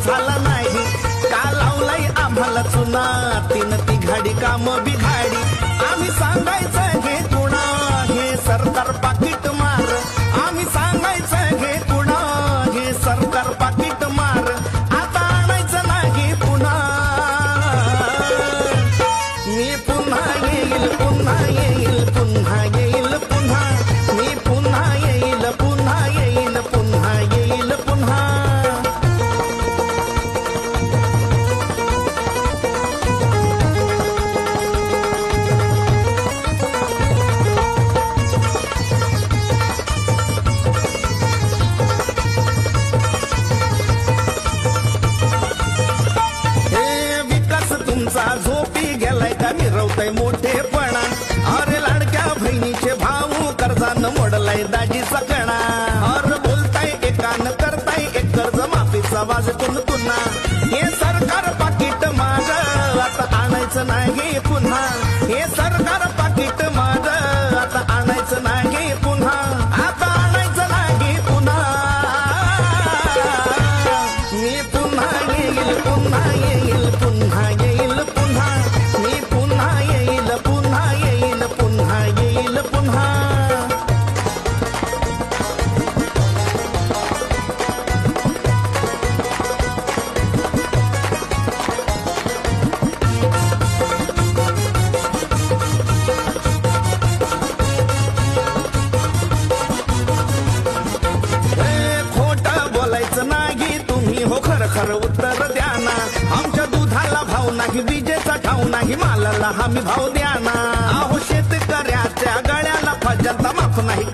झाला नाही का लावलाय आम्हाला चुना तीन तिघाडी काम बिघाडी आम्ही सांगायचं घे कुणा हे सरकार पाकिट मार आम्ही सांगायचं घे कुणा हे सरकार पाकिट मार आता आणायचं नाही पुन्हा मी पुन्हा येईल पुन्हा येईल पुन्हा येईल पुन्हा मी पुन्हा येईल पुन्हा येईल पुन्हा येईल पुन्हा तुमचा झोपी गेलाय का मिरवताय मोठेपणा अरे लाडक्या बहिणीचे भाऊ कर्जानं मोडलाय दाजीचा कणा अरे बोलताय एकान करताय एक कर्ज माफीचा वाज तुना हे सरकार पाकिट माझ आता आणायचं नाही पुन्हा हे सरकार पाकिट माझ आता आणायचं नाही पुन्हा आता आणायचं नाही पुन्हा मी पुन्हा येईल पुन्हा येईल पुन्हा येईल पुन्हा मी पुन्हा येईल पुन्हा येईल पुन्हा येईल पुन्हा खोटं बोलायचं नाही तुम्ही हो खरं खरं उत्तर द्या ना आमच्या दुधाला भाव नाही विजेचा ठाव नाही मालाला हमी भाव द्या ना अहो शेतकऱ्याच्या गळ्याला फजलता माफ नाही